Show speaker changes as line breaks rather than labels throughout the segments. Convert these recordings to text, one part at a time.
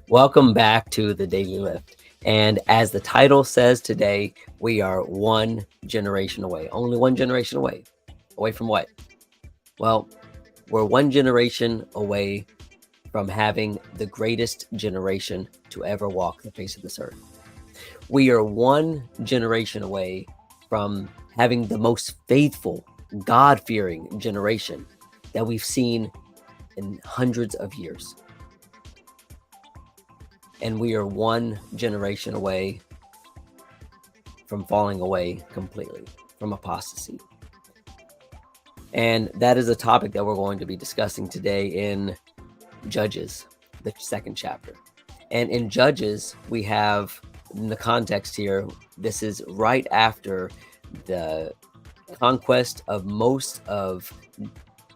Welcome back to the Daily Lift. And as the title says today, we are one generation away, only one generation away. Away from what? Well, we're one generation away from having the greatest generation to ever walk the face of this earth. We are one generation away from having the most faithful, God-fearing generation that we've seen in hundreds of years. And we are one generation away from falling away completely, from apostasy. And that is a topic that we're going to be discussing today in Judges, the second chapter. And in Judges, we have, in the context here, this is right after the conquest of most of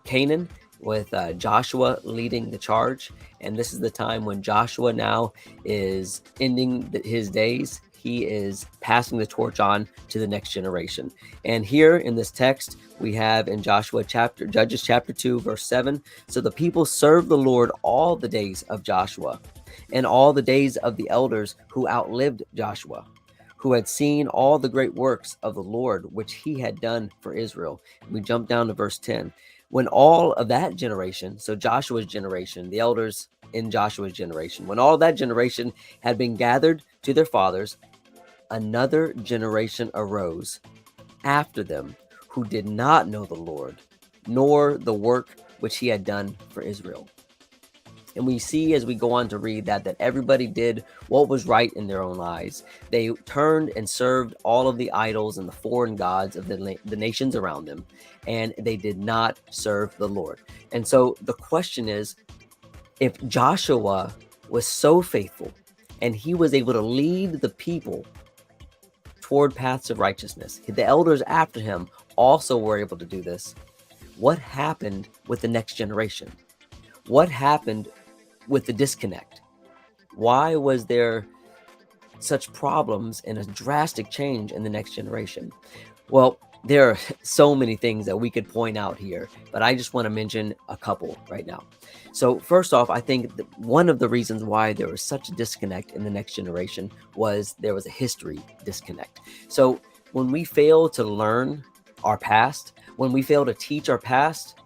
Canaan, with Joshua leading the charge. And this is the time when Joshua now is ending his days. He is passing the torch on to the next generation. And here in this text, we have in Judges chapter 2, verse 7. So the people served the Lord all the days of Joshua and all the days of the elders who outlived Joshua, who had seen all the great works of the Lord, which he had done for Israel. We jump down to verse 10. When all of that generation, so Joshua's generation, the elders in Joshua's generation, when all that generation had been gathered to their fathers, another generation arose after them who did not know the Lord, nor the work which he had done for Israel. And we see as we go on to read that everybody did what was right in their own eyes. They turned and served all of the idols and the foreign gods of the nations around them, and they did not serve the Lord. And so the question is, if Joshua was so faithful and he was able to lead the people toward paths of righteousness, the elders after him also were able to do this, what happened with the next generation? What happened with the disconnect? Why was there such problems and a drastic change in the next generation? Well, there are so many things that we could point out here, but I just want to mention a couple right now. So first off, I think that one of the reasons why there was such a disconnect in the next generation was there was a history disconnect. So when we fail to learn our past, when we fail to teach our past,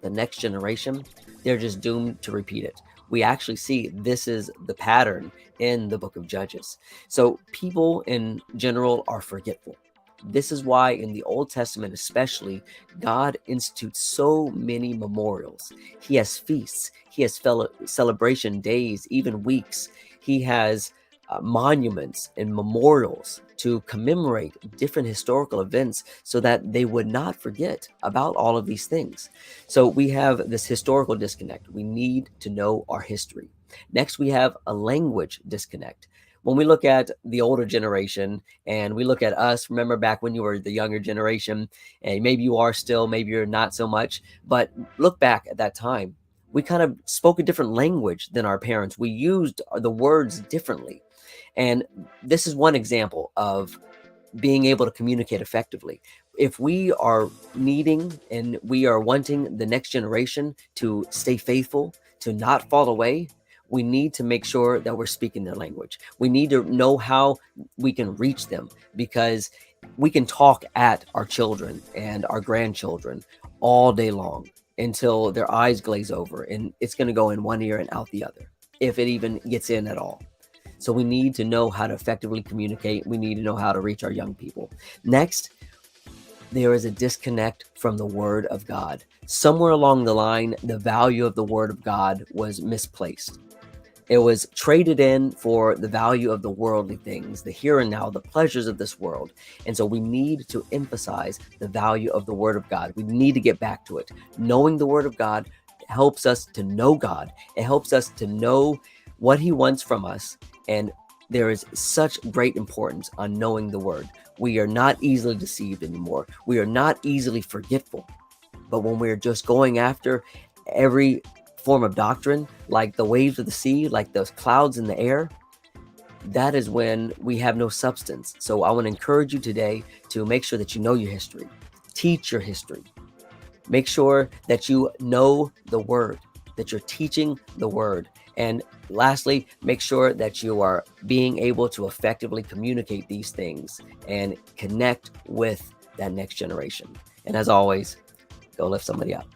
the next generation, they're just doomed to repeat it. We actually see this is the pattern in the book of Judges. So people in general are forgetful. This is why in the Old Testament especially, God institutes so many memorials. He has feasts. He has celebration days, even weeks. He has monuments and memorials to commemorate different historical events so that they would not forget about all of these things. So we have this historical disconnect. We need to know our history. Next, we have a language disconnect. When we look at the older generation and we look at us, remember back when you were the younger generation, and maybe you are still, maybe you're not so much, but look back at that time. We kind of spoke a different language than our parents. We used the words differently. And this is one example of being able to communicate effectively. If we are needing and we are wanting the next generation to stay faithful, to not fall away, we need to make sure that we're speaking their language. We need to know how we can reach them, because we can talk at our children and our grandchildren all day long until their eyes glaze over, and it's going to go in one ear and out the other, if it even gets in at all. So we need to know how to effectively communicate. We need to know how to reach our young people. Next, there is a disconnect from the Word of God. Somewhere along the line, the value of the Word of God was misplaced. It was traded in for the value of the worldly things, the here and now, the pleasures of this world. And so we need to emphasize the value of the Word of God. We need to get back to it. Knowing the Word of God helps us to know God. It helps us to know what He wants from us. And there is such great importance on knowing the Word. We are not easily deceived anymore. We are not easily forgetful. But when we're just going after every form of doctrine, like the waves of the sea, like those clouds in the air, that is when we have no substance. So I want to encourage you today to make sure that you know your history. Teach your history. Make sure that you know the Word, that you're teaching the Word. And lastly, make sure that you are being able to effectively communicate these things and connect with that next generation. And as always, go lift somebody up.